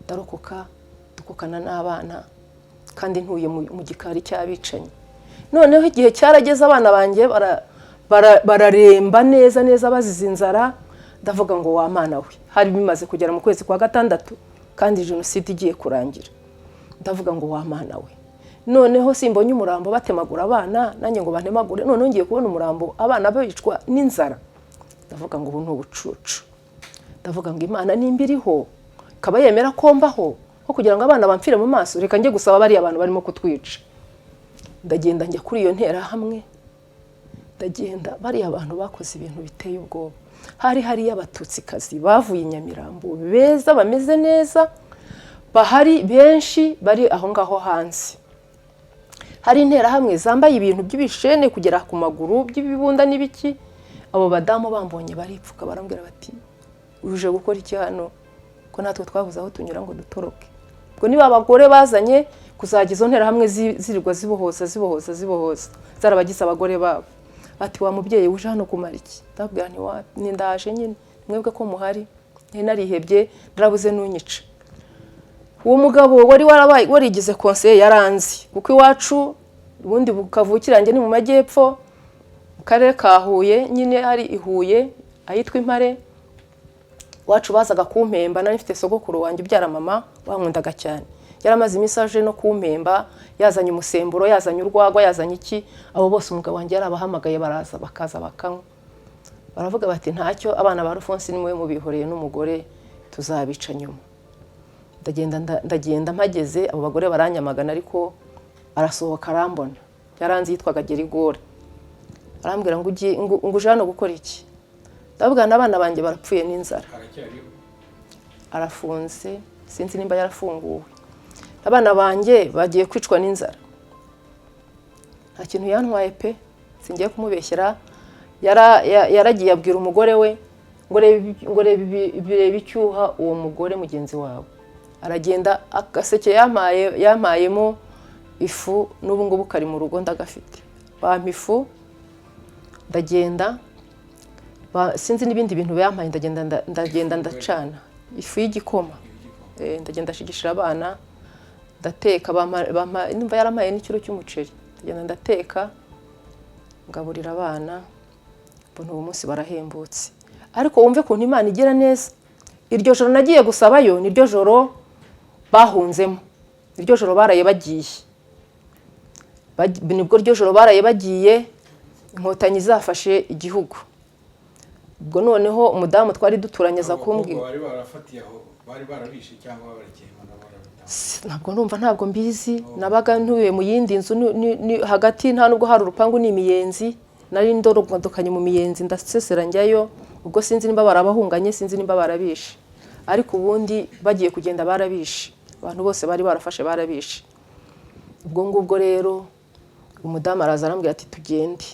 ndarokoka dukokana n'abana kandi ntuye mu gikari cy'abicanye. Noneho igihe cyarageze abana banjye bararemba neza bazize inzara. Ndavuga ngo wa Mana we hari bimaze kugera mu kwezi kwa gatandatu kandi jenoside igiye kurangira. Ndavuga ngo wa Mana we noneho simbonye umurambo batemagura abana nanjye ngo bantemagure. Noneho ngiye kubona umurambo abana bicwa n'inzara. Ndavuga ngo ubu n'ubucucu. Ndavuga ngo Imana nimbiriho kaba yemera kombaho ko kugira ngo abana bamfire mu maso reka njye gusaba bari abantu barimo kutwica. Ndagenda njya kuri iyo ntera hamwe. Ndagenda bari abantu bakoze ibintu biteye ubwoba. Hari y'abatutsikazi bavuye Nyamirambo beza bameze neza bahari benshi bari aho ngaho hanze. Hari intera hamwe zambaye ibintu by'ibishene kugera ku maguru by'ibibunda n'ibiki. Abo badamu bambonye baripfuka barambwira bati uje gukora iki hano ko natwe twavuze aho tunyura ngo dutoroke. Ubwo niba abagore bazanye kuzagiza izo ntera hamwe zirirwa zibohoza zarabagize abagore babo. Ati wa mubyeyi uje hano kumara iki? Ndabwira ni ndaje nyine mwebwe ko muhari narihebye ndarabuze n'unyica. Uwo mugabo warigize konseye yaranzi kuko iwacu ubundi bukavukiranje ni mu majyepfo mu karere ka Huye nyine hari ihuye ahitwa Impare. Wacu bazaga kumpemba nari mfite sogokuru wanjye ubyara mama wankundaga cyane. Yaramaze imisaje no kumpemba yazanye umusemburo yazanye urwagwa yazanye iki. Abo bose umugabo wanjye yarabahamagaye bakaza bakanywa. Baravuga bati ntacyo abana ba Rufonsi nimwe mubihoreye n'umugore tuzabica nyuma. Ndagenda mpageze abo bagore baranyamagana ariko arasohoka arambona. Yaranzi yitwaga Gerigore. Arambwira ngo uje hano gukora iki? Ndavuga n'abana banjye barapfuye n'inzara. Arafunze sinzi nimba yarafunguwe. Abana banjye bagiye kwicwa n'inzara. Nta kintu yantwaye pe singiye kumubeshyera. Yaragiye abwira umugore we ngo reba icyuha uwo mugore mugenzi wawe. Aragenda agaseke yampayemo ifu n'ubu ngubu kari mu rugo ndagafite. Bampa ifu ndagenda sinzi n'ibindi bintu bayampaye ndagenda ndacana ifu y'igikoma ndagenda ashigishira abana ndateka nimba yarampaye n'ikiro cy'umuceri ndagenda ndateka ngaburira abana mbona uwo munsi barahembutse ariko wumve kuntu Imana igira neza iryo joro nagiye gusabayo niryo joro bahunzemo iryo joro baraye bagiye nibwo ryo joro baraye bagiye inkotanyi zafashe igihugu ubwo noneho umudamu twari duturanye za kumbwira bari barafatiye aho bari barabishe cyangwa babarekeye ntabwo numva ntabwo mbizi nabaga ntuye mu yindi nzu hagati nta nubwo hari urupangu ni imiyenzi nari ndorogondokanye mu miyenzi ndasesera njyayo ubwo sinzi nimba barabahunganye sinzi nimba barabishe ariko ubundi bagiye kugenda barabishe abantu bose bari barafashe barabishe ubwo ngubwo rero umudamu araza arambwira ati tugende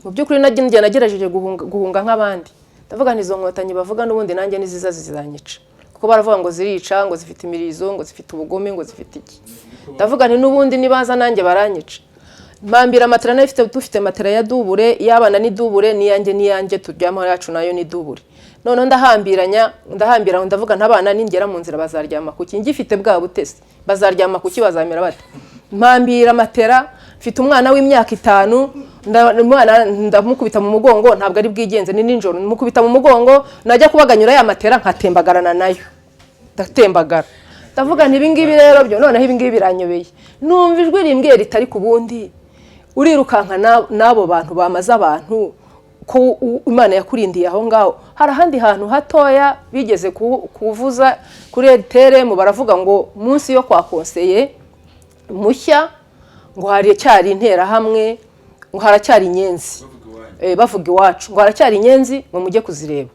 mu by'ukuri nagerageje guhunga nk'abandi ndavuga nizo nkotanyi bavuga n'ubundi nanjye niziza zizanyica kuko baravuga ngo zirica ngo zifite imirizo ngo zifite ubugome ngo zifite iki ndavuga ni n'ubundi nibaza nanjye baranyica mpambira matera nayo dufite matera ya dubure y'abana ni dubure niyanjye turyama yacu nayo ni dubure noneho ndahambira ndavuga ntabana ningera mu nzira bazaryama kuki ngifite bwa butesi bazaryama kuki bazamera bate mpambira matera mfite umwana w'imyaka 5 umwana ndamukubita mu mugongo ntabwo ari bwigenze ni ninjoro mukubita mu mugongo najya kubaganyura ya matera nkatembagarana nayo ndatembagara ndavuga nti ibingibi rero byo noneho ibingibi biranyobeye numva ijwi rimbwiye ritari ku bundi urirukanka nabo bantu bamaze abantu ko Imana yakurindiye aho ngaho hari ahandi hantu hatoya bigeze kuvuza kuri RTRM baravuga ngo munsi yo kwa konseye mushya ngo hari cyari intera hamwe ngo haracyari inyenzi bavuga iwacu ngo haracyari inyenzi ngo mujye kuzireba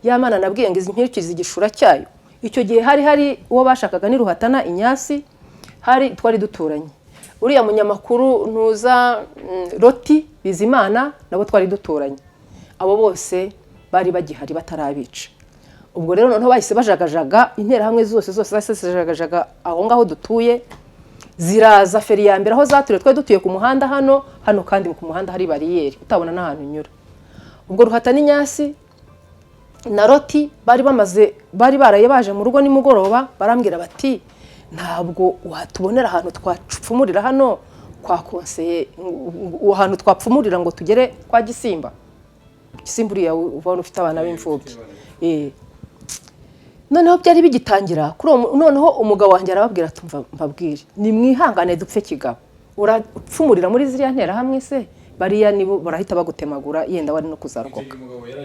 Yamana nabwiye ngo izi nkirikizi igishura cyayo icyo gihe hari uwo bashakaga ni Ruhatana Inyasi hari twari duturanye uriya munyamakuru ntuza Roti Bizimana nabo twari duturanye abo bose bari bagihari batarabica ubwo rero noneho bahise bajagajaga intera hamwe zose zasesejagajaga aho ngaho dutuye ziraza feri ya mbere aho zature twe dutuye ku muhanda hano kandi ku muhanda hari bariyeri utabona n'ahantu nyura ubwo Ruhatana Inyasi na Roti bari baraye baje mu rugo nimugoroba barambwira bati ntabwo watubonera ahantu twapfumurira hano kwa konseye ahantu twapfumurira ngo tugere kwa Gisimba uriya ubona ufite abana b'imfubyi noneho byari bigitangira noneho umugabo wanjye arababwira tumva mbabwire ni mwihangane dupfe kigabo urapfumurira muri ziriya ntera hamwe se bariya nibo barahita bagutemagura yenda wari no kuzarokoka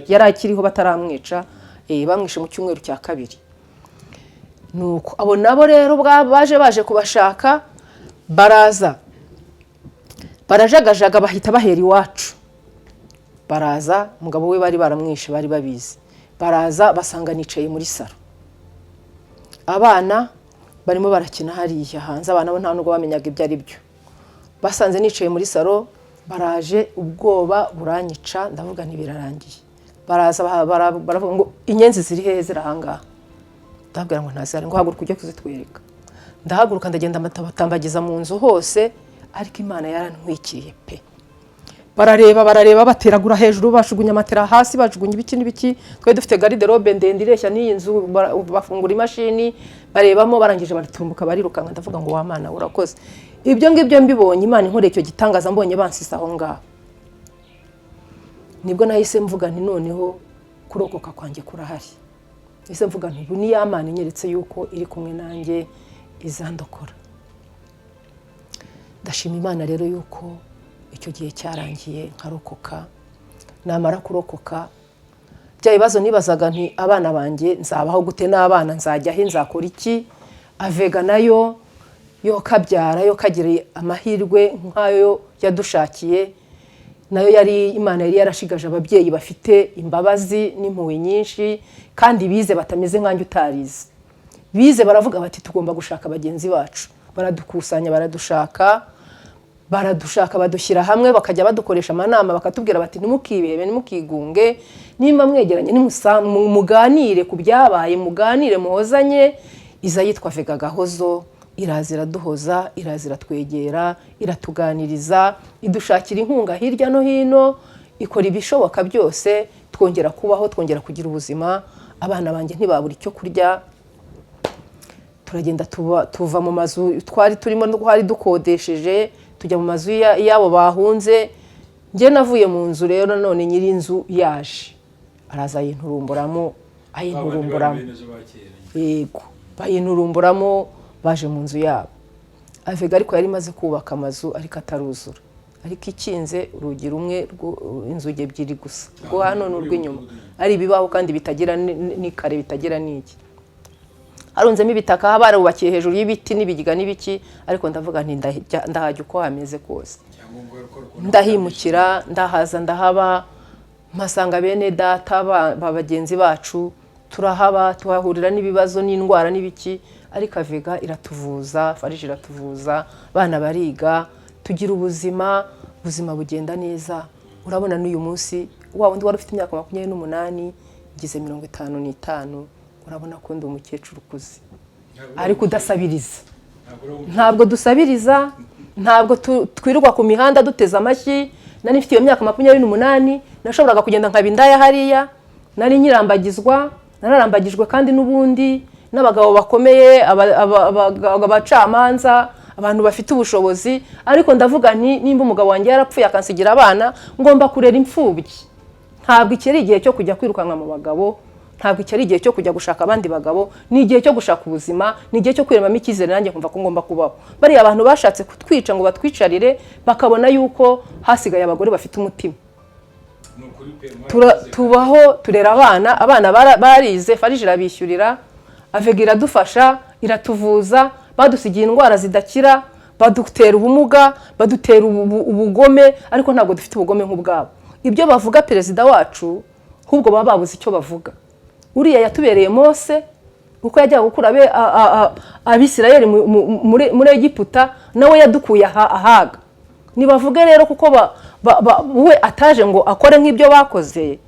yari akiriho bataramwica bamwishe mu cyumweru cya kabiri nuko abo nabo rero baje kubashaka baraza barajagajaga bahita bahera iwacu baraza umugabo we bari baramwishe bari babizi baraza basanga nicaye muri saro abana barimo barakina hariya hanze abana bo nta nubwo bamenyaga ibyo ari byo basanze nicaye muri saro baraje ubwoba buranyica ndavuga ntibirarangiye baraza baravuga ngo inyenzi ziri hehe zirahangaha ndabwira ngo ntazari ngo haguruka ujye kuzitwereka ndahaguruka ndagenda batambagiza mu nzu hose ariko Imana yarantwikiriye pe barareba bateragura hejuru bashugunya matera hasi bajugunya ibiki n'ibiki twe dufite garde-robe ndende ireshya n'iyi nzu bafungura imashini barebamo barangije baratumbuka barirukanka ndavuga ngo wa Mana urakoze ibyo ngibyo mbibonye Imana inkore icyo gitangaza mbonye bansisa aho ngaho nibwo nahise mvuga nti noneho kurokoka kwanjye kurahari ese mvuga nti ubu ni Imana inyeretse yuko iri kumwe nanjye izandokora ndashima Imana rero yuko icyo gihe cyarangiye nkarokoka namara kurokoka bya bibazo nibazaga nti abana banjye nzabaho gute n'abana nzajya he nzakora iki avega nayo yo kabyara yo kagira amahirwe nkayo yadushakiye nayo yari Imana yari yarashigaje ababyeyi bafite imbabazi n'impuhwe nyinshi kandi bize batameze nkanjye utarize bize baravuga bati tugomba gushaka bagenzi bacu baradukusanya baradushaka badushyira hamwe bakajya badukoresha amanama bakatubwira bati ntimukibebe ntimukigunge nimba mwegeranye muganire ku byabaye muganire muhozanye iza yitwa Vega Gahozo iraza iraduhoza iraza iratwegera iratuganiriza idushakira inkunga hirya no hino ikora ibishoboka byose twongera kubaho twongera kugira ubuzima abana banjye ntibabura icyo kurya turagenda tuva mu mazu twari turimo twari dukodesheje tujya mu mazu yabo bahunze. Njye navuye mu nzu rero none nyiri inzu yaje araza ayinturumburamo yego bayinturumburamo baje mu nzu yabo. Avega ariko yari maze kubaka amazu ariko ataruzura, ariko ikinze urugi rumwe inzugi ebyiri gusa, rwo hano n'urw'inyuma ari ibibaho kandi bitagira n'ikare bitagira n'iki, harunzemo ibitaka barubakiye hejuru y'ibiti n'ibigega n'ibiki, ariko ndavuga nti ndahajya uko hameze kose, ndahimukira ndahaza ndahaba, mpasanga bene data bagenzi bacu turahaba, tuhahurira n'ibibazo n'indwara n'ibiki, ariko Avega iratuvuza, Farije iratuvuza, bana bariga, tugira ubuzima bugenda neza. Urabona n'uyu munsi wa wundi wari ufite imyaka 28 ngize 55, urabona ko ndi umukecuru ukuze, ariko udasabiriza. Ntabwo dusabiriza, ntabwo twirirwa ku mihanda duteza amashyi. Nari mfite iyo myaka 28 nashoboraga kugenda nkabindaya hariya, nari nyirambagizwa, nararambagijwe kandi n'ubundi n'abagabo bakomeye, abacamanza, abantu bafite ubushobozi, ariko ndavuga nti nimba umugabo wanjye yarapfuye akansigira abana ngomba kurera imfubyi. Ntabwo iki ari igihe cyo kujya kwirukanka mu bagabo, ntabwo iki ari igihe cyo kujya gushaka abandi bagabo, ni igihe cyo gushaka ubuzima, ni igihe cyo kwiremamo icyizere nanjye kumva ko ngomba kubaho. Bariya abantu bashatse kutwica ngo batwicarire bakabona yuko hasigaye abagore bafite umutima. Tubaho turera abana barize, Farije irabishyurira, Avega iradufasha, iratuvuza, badusigiye indwara zidakira, badutera ubumuga, badutera ubugome, ariko ntabwo dufite ubugome nk'ubwabo. Ibyo bavuga perezida wacu ahubwo baba babuze icyo bavuga. Uriya yatubereye Mose uko yajyaga gukura Abisirayeli muri Egiputa, nawe yadukuye ahaga. Nibavuge rero kuko we ataje ngo akore nk'ibyo bakoze.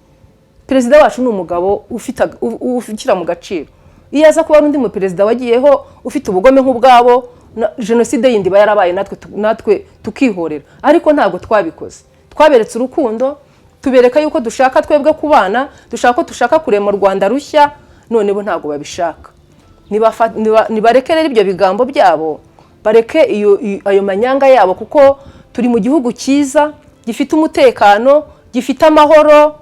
Perezida wacu ni umugabo ufitira mu gaciro. Iyo aza kuba undi mu perezida wagiyeho ufite ubugome nk'ubwabo, jenoside yindi bayarabaye natwe tukihorera, ariko ntabwo twabikoze. Twaberetse urukundo, tubereka yuko dushaka twebwe kubana, dushaka kurema Rwanda rushya, none bo ntabwo babishaka. Nibareke rero ibyo bigambo byabo, bareke ayo manyanga yabo, kuko turi mu gihugu cyiza gifite umutekano, gifite amahoro,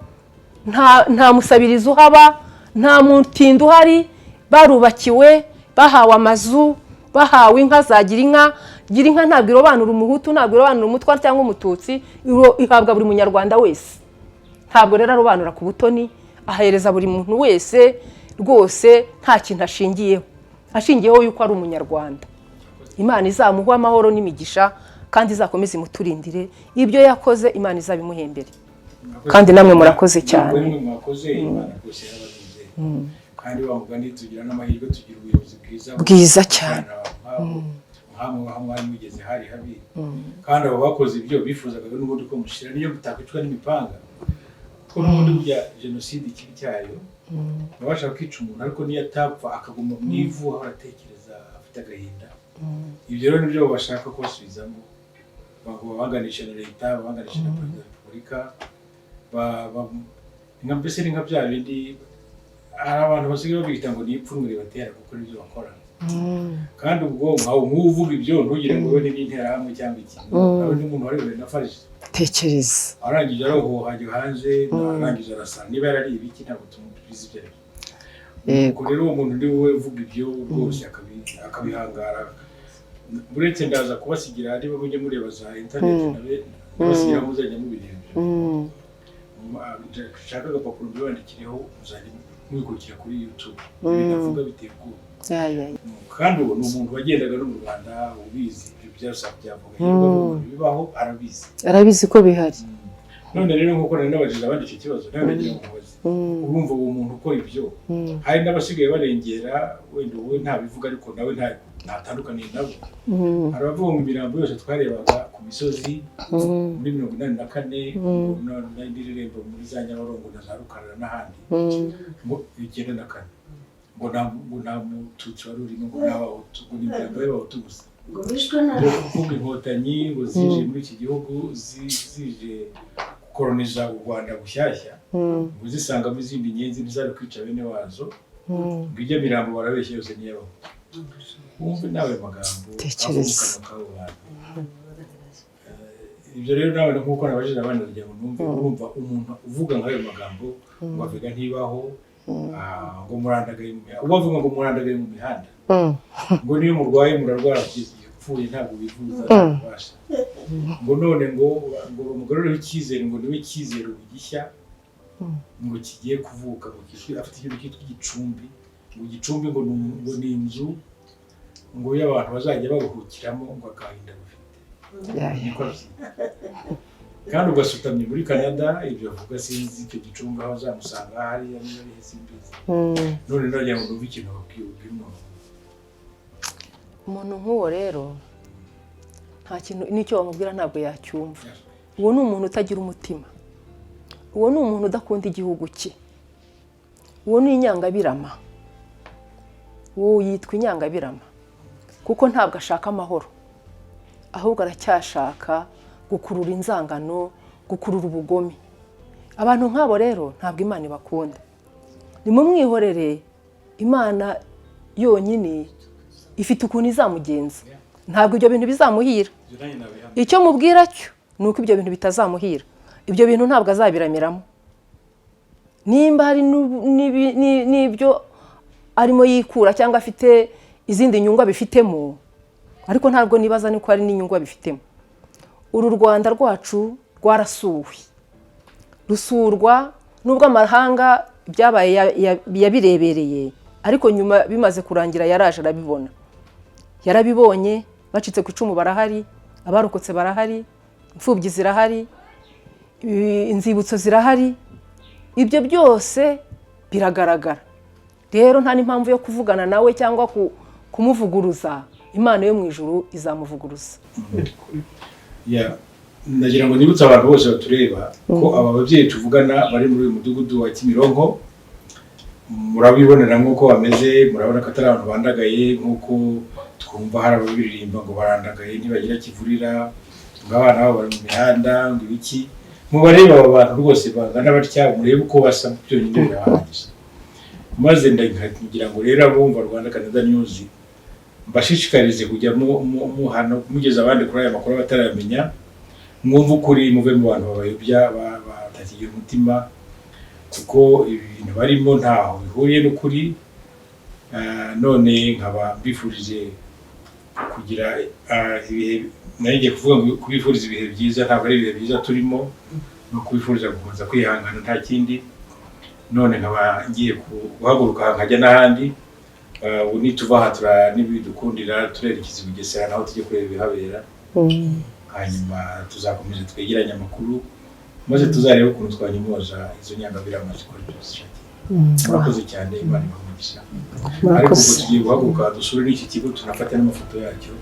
nta musabirizi uhaba, nta mutindo uhari, barubakiwe, bahawe amazu, bahawe inka zagira inka. Gira inka ntabwo irobanura umuhutu, ntabwo irobanura umutwa cyangwa umututsi, ihabwa buri munyarwanda wese. Ntabwo rero arobanura ku butoni, ahereza buri muntu wese rwose nta kintu ashingiyeho yuko ari umunyarwanda. Imana izamuha amahoro n'imigisha kandi izakomeza imuturindire, ibyo yakoze Imana izabimuhembere. Kandi namwe murakoze cyane. Kandi bamugani tugira n'amahirwe, tugira ubuyobozi bwiza cyane. Hamwe mugeze hari habi, kandi abo bakoze ibyo bifuzaga n'ubundi ko mushira niyo butakwicwa n'imipanga, ko n'ubundi burya jenoside ikibi cyayo babasha kwica umuntu, ariko niyo atapfa akaguma mu ivu aho aratekereza afite agahinda. Ibyo rero nibyo bashaka kubasubizamo, baganisha na leta, baganisha na perezida wa repubulika, mbese ni nka bya bindi hari abantu basigaye babita ngo ni ipfunwe ribatera kuko nibyo bakora. Kandi ubwo nk'uvuga ibyo ntugire ngo we n'interahamwe cyangwa ikintu, nawe n'umuntu wari na Farije tekereza, arangije arohohajya hanze, arangije arasa niba yarari ibiki ntabwo tumubizi ibyo ari. Ubwo rero uwo muntu ndi wowe uvuga ibyo rwose akabihangara. Buretse ndaza kubasigira niba mujye mureba za internet nabasigira muzajya mubireba. Shaka agapapuro mbibandikireho muzajya mwikurikira kuri YouTube, binavuga biteguye. Kandi ubu ni umuntu wagendaga no mu Rwanda ubizi ibyo byose byavuga bibaho, arabizi ko bihari. None rero nkuko nari nabajije abandi icyo kibazo, nawe nagira umubazi, urumva uwo muntu ukora ibyo, hari n'abasigaye barengera, wenda wowe ntabivuga ariko nawe ntatandukaniye nabo. Hari abavuga mu mirambo yose twarebaga ku misozi muri 1984 n'indirimbo muri za Nyabarongo na za Rukarara n'ahandi mu 1994, ngo nta mututsi wari urimo, ngo n'abahutu, ngo n'imirambo y'abahutu gusa, ngo bishwe kuvuga inkotanyi ngo zije muri iki gihugu zije gukoroniza u Rwanda bushyashya, ngo zisangamo izindi nyenzi ntizari kwica bene wazo, ngo ijya mirambo barabeshya yose niyabaho. wumve nawe magambo Tekereza. k'abo bantu. Ibyo rero nawe nk'uko nabajije abana kugira ngo numve urumva umuntu uvuga nk'ayo magambo ngo avuga ntibaho ngo murandagaye mu mihanda, ubavuga ngo murandagaye mu mihanda ngo niyo murwaye murarwara upfuye ntabwo bivuza ntabasha ngo none ngo bamugarureho icyizere ngo niwe cyizere gishya ngo kigiye kuvuka ngo afite ikintu cyitwa igicumbi ngo igicumbi ngo ni inzu ngo y'abantu bazajya baruhukiramo ngo agahinda bafite kandi ugasutamye muri Canada ibyo avuga sinzi icyo gicumbi aho azamusanga hariya niba ari simbizi none ndagira ngo numve ikintu babwira umuntu nk'uwo rero nta kintu n'icyo bamubwira ntabwo yacyumva. Uwo ni umuntu utagira umutima, uwo ni umuntu udakunda igihugu cye, uwo ni inyangabirama, uwo yitwa inyangabirama kuko ntabwo ashaka amahoro, ahubwo aracyashaka gukurura inzangano, gukurura ubugome. Abantu nk'abo rero ntabwo Imana ibakunda. Nimumwihorere, Imana yonyine ifite ukuntu izamugenza, ntabwo ibyo bintu bizamuhira. Icyo mubwira cyo ni uko ibyo bintu bitazamuhira, ibyo bintu ntabwo azabiramiramo. Nimba hari n'ibyo arimo yikura cyangwa afite izindi nyungu abifitemo, ariko ntabwo nibaza niko hari n'inyungu abifitemo. Uru Rwanda rwacu rwarasuwe, rusurwa nubwo amahanga byabaye yabirebereye, ariko nyuma bimaze kurangira yaraje arabibona, yarabibonye. Bacitse ku icumu barahari, abarokotse barahari, imfubyi zirahari, inzibutso zirahari, ibyo byose biragaragara. Rero nta n'impamvu yo kuvugana nawe cyangwa kumuvuguruza. Imana yo mu ijuru izamuvuguruza. Nagira ngo nibutse abantu bose batureba ko aba babyeyi tuvugana bari muri uyu mudugudu wa Kimironko, murabibonera nk'uko bameze, murabona ko atari abantu bandagaye nk'uko twumva hari ababiririmba ngo barandagaye ntibagira kivurira, ngo abana babo bari mu mihanda, ngo ibiki. Mubareba aba bantu rwose bangana batya, murebe uko basa, byonyine birahagije. Maze ndagira ngo rero abumva Rwanda Canada News mbashishikarize kujya hano mugeza abandi kuri aya makuru bataramenya, mwumva ukuri, muve mu bantu babayobya batakigira umutima, kuko ibintu barimo ntaho bihuriye n'ukuri. None nkaba mbifurije kugira ibihe, nagiye kuvuga ngo kubifuriza ibihe byiza, ntabwo ari ibihe byiza turimo, no kubifuriza gukomeza kwihangana nta kindi. None nkaba ngiye guhaguruka nkajya n'ahandi, nituva aha n'ibidukundira turerekeza i Bugesera naho tujye kureba ibihabera, hanyuma tuzakomeza twegeranye amakuru maze tuzarebe ukuntu twanyomoza izo nyangabirama zikora byose. Murakoze cyane, Imana ibahe umugisha. Ariko ubwo tugiye guhaguruka dusure n'iki kigo tunafate n'amafoto yacyo.